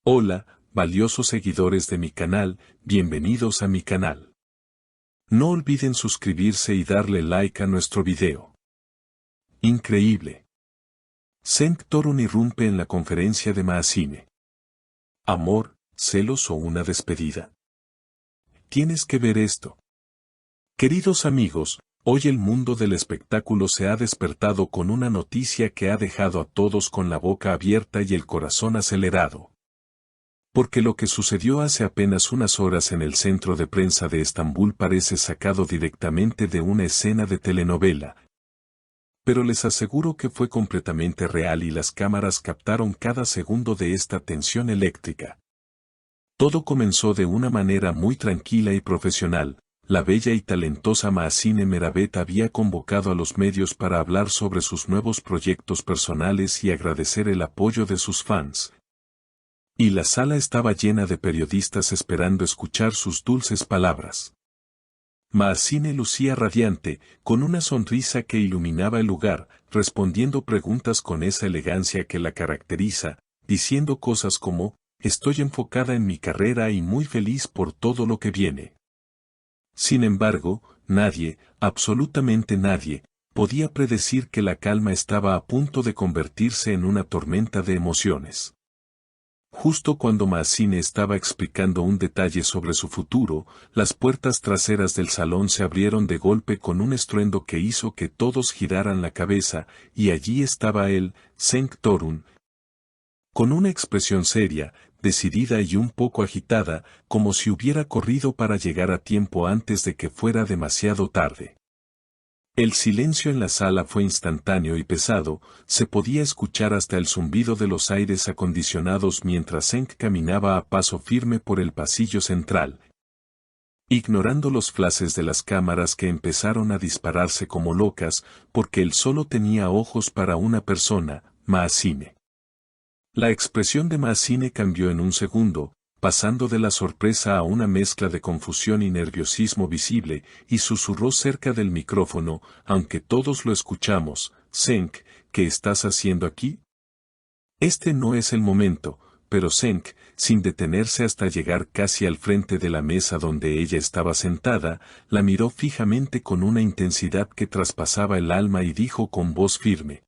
Hola, valiosos seguidores de mi canal, bienvenidos a mi canal. No olviden suscribirse y darle like a nuestro video. Increíble. Cenk Torun irrumpe en la conferencia de Maazine. ¿Amor, celos o una despedida? Tienes que ver esto. Queridos amigos, hoy el mundo del espectáculo se ha despertado con una noticia que ha dejado a todos con la boca abierta y el corazón acelerado. Porque lo que sucedió hace apenas unas horas en el centro de prensa de Estambul parece sacado directamente de una escena de telenovela. Pero les aseguro que fue completamente real y las cámaras captaron cada segundo de esta tensión eléctrica. Todo comenzó de una manera muy tranquila y profesional. La bella y talentosa Maazine Meravet había convocado a los medios para hablar sobre sus nuevos proyectos personales y agradecer el apoyo de sus fans. Y la sala estaba llena de periodistas esperando escuchar sus dulces palabras. Maazine lucía radiante, con una sonrisa que iluminaba el lugar, respondiendo preguntas con esa elegancia que la caracteriza, diciendo cosas como, estoy enfocada en mi carrera y muy feliz por todo lo que viene. Sin embargo, nadie, absolutamente nadie, podía predecir que la calma estaba a punto de convertirse en una tormenta de emociones. Justo cuando Maazine estaba explicando un detalle sobre su futuro, las puertas traseras del salón se abrieron de golpe con un estruendo que hizo que todos giraran la cabeza, y allí estaba él, Cenk Torun, con una expresión seria, decidida y un poco agitada, como si hubiera corrido para llegar a tiempo antes de que fuera demasiado tarde. El silencio en la sala fue instantáneo y pesado, se podía escuchar hasta el zumbido de los aires acondicionados mientras Cenk caminaba a paso firme por el pasillo central. Ignorando los flashes de las cámaras que empezaron a dispararse como locas, porque él solo tenía ojos para una persona, Maazine. La expresión de Maazine cambió en un segundo, pasando de la sorpresa a una mezcla de confusión y nerviosismo visible, y susurró cerca del micrófono, aunque todos lo escuchamos, Cenk, ¿qué estás haciendo aquí? Este no es el momento, pero Cenk, sin detenerse hasta llegar casi al frente de la mesa donde ella estaba sentada, la miró fijamente con una intensidad que traspasaba el alma y dijo con voz firme.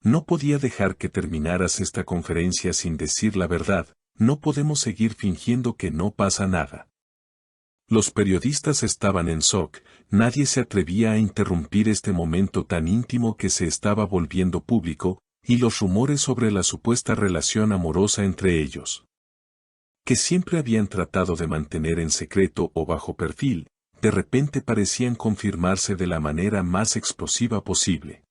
No podía dejar que terminaras esta conferencia sin decir la verdad. No podemos seguir fingiendo que no pasa nada. Los periodistas estaban en shock, nadie se atrevía a interrumpir este momento tan íntimo que se estaba volviendo público, y los rumores sobre la supuesta relación amorosa entre ellos, que siempre habían tratado de mantener en secreto o bajo perfil, de repente parecían confirmarse de la manera más explosiva posible.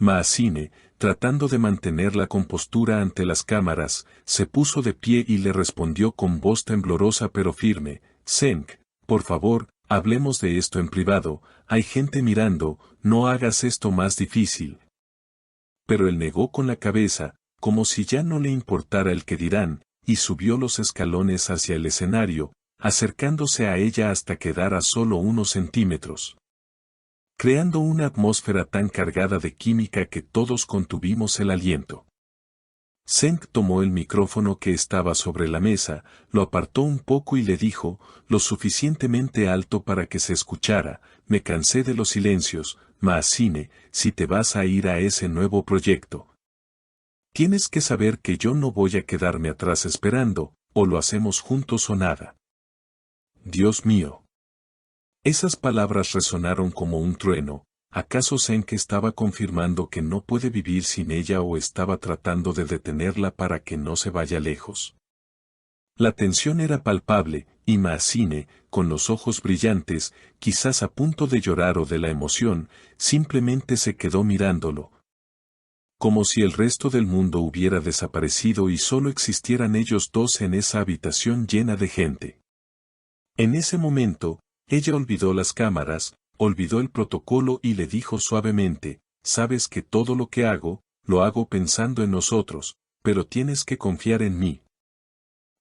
Maazine, tratando de mantener la compostura ante las cámaras, se puso de pie y le respondió con voz temblorosa pero firme, Cenk, por favor, hablemos de esto en privado, hay gente mirando, no hagas esto más difícil. Pero él negó con la cabeza, como si ya no le importara el que dirán, y subió los escalones hacia el escenario, acercándose a ella hasta quedar a solo unos centímetros, creando una atmósfera tan cargada de química que todos contuvimos el aliento. Cenk tomó el micrófono que estaba sobre la mesa, lo apartó un poco y le dijo, lo suficientemente alto para que se escuchara, me cansé de los silencios, Maazine, si te vas a ir a ese nuevo proyecto. Tienes que saber que yo no voy a quedarme atrás esperando, o lo hacemos juntos o nada. Dios mío. Esas palabras resonaron como un trueno. ¿Acaso Cenk estaba confirmando que no puede vivir sin ella o estaba tratando de detenerla para que no se vaya lejos? La tensión era palpable, y Maazine, con los ojos brillantes, quizás a punto de llorar o de la emoción, simplemente se quedó mirándolo. Como si el resto del mundo hubiera desaparecido y solo existieran ellos dos en esa habitación llena de gente. En ese momento, ella olvidó las cámaras, olvidó el protocolo y le dijo suavemente, sabes que todo lo que hago, lo hago pensando en nosotros, pero tienes que confiar en mí.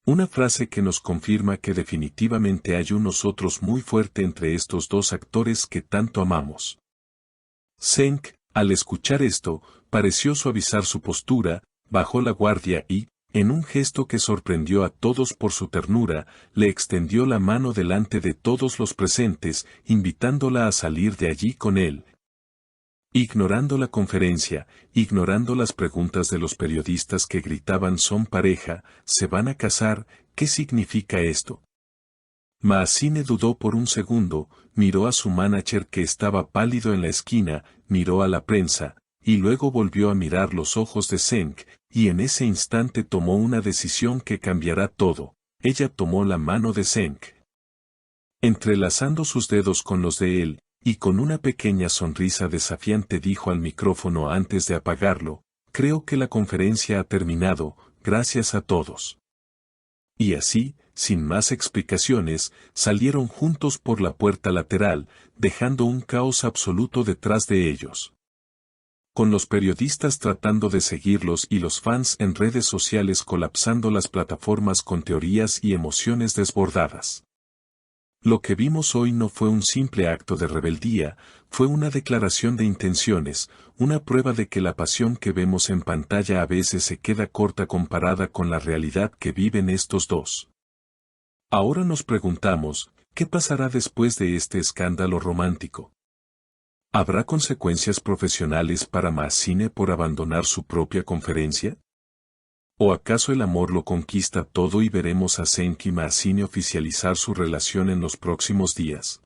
Una frase que nos confirma que definitivamente hay un nosotros muy fuerte entre estos dos actores que tanto amamos. Cenk, al escuchar esto, pareció suavizar su postura, bajó la guardia y, En un gesto que sorprendió a todos por su ternura, le extendió la mano delante de todos los presentes, invitándola a salir de allí con él. Ignorando la conferencia, ignorando las preguntas de los periodistas que gritaban son pareja, se van a casar, ¿qué significa esto? Maazine dudó por un segundo, miró a su manager que estaba pálido en la esquina, miró a la prensa, y luego volvió a mirar los ojos de Zeng, y en ese instante tomó una decisión que cambiará todo. Ella tomó la mano de Zeng. Entrelazando sus dedos con los de él, y con una pequeña sonrisa desafiante dijo al micrófono antes de apagarlo, creo que la conferencia ha terminado, gracias a todos. Y así, sin más explicaciones, salieron juntos por la puerta lateral, dejando un caos absoluto detrás de ellos. Con los periodistas tratando de seguirlos y los fans en redes sociales colapsando las plataformas con teorías y emociones desbordadas. Lo que vimos hoy no fue un simple acto de rebeldía, fue una declaración de intenciones, una prueba de que la pasión que vemos en pantalla a veces se queda corta comparada con la realidad que viven estos dos. Ahora nos preguntamos, ¿qué pasará después de este escándalo romántico? ¿Habrá consecuencias profesionales para Maazine por abandonar su propia conferencia? ¿O acaso el amor lo conquista todo y veremos a Zeng y Maazine oficializar su relación en los próximos días?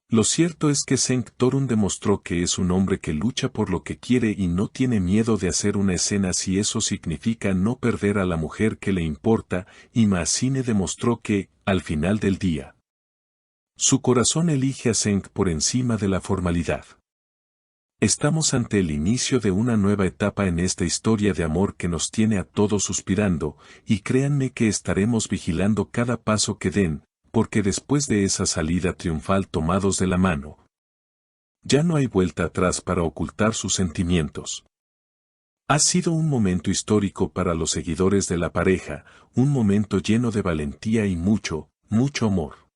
Lo cierto es que Zeng Torun demostró que es un hombre que lucha por lo que quiere y no tiene miedo de hacer una escena si eso significa no perder a la mujer que le importa, y Maazine demostró que, al final del día, su corazón elige a Zeng por encima de la formalidad. Estamos ante el inicio de una nueva etapa en esta historia de amor que nos tiene a todos suspirando, y créanme que estaremos vigilando cada paso que den, porque después de esa salida triunfal tomados de la mano, ya no hay vuelta atrás para ocultar sus sentimientos. Ha sido un momento histórico para los seguidores de la pareja, un momento lleno de valentía y mucho, mucho amor.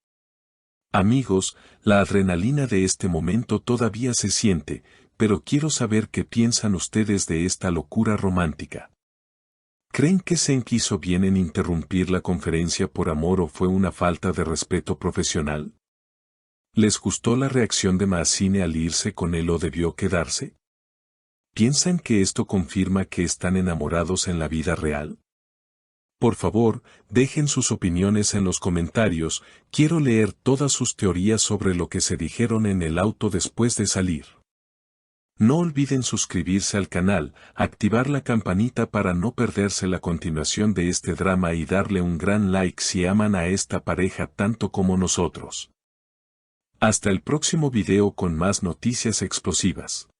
Amigos, la adrenalina de este momento todavía se siente, pero quiero saber qué piensan ustedes de esta locura romántica. ¿Creen que Zeng hizo bien en interrumpir la conferencia por amor o fue una falta de respeto profesional? ¿Les gustó la reacción de Maazine al irse con él o debió quedarse? ¿Piensan que esto confirma que están enamorados en la vida real? Por favor, dejen sus opiniones en los comentarios, quiero leer todas sus teorías sobre lo que se dijeron en el auto después de salir. No olviden suscribirse al canal, activar la campanita para no perderse la continuación de este drama y darle un gran like si aman a esta pareja tanto como nosotros. Hasta el próximo video con más noticias explosivas.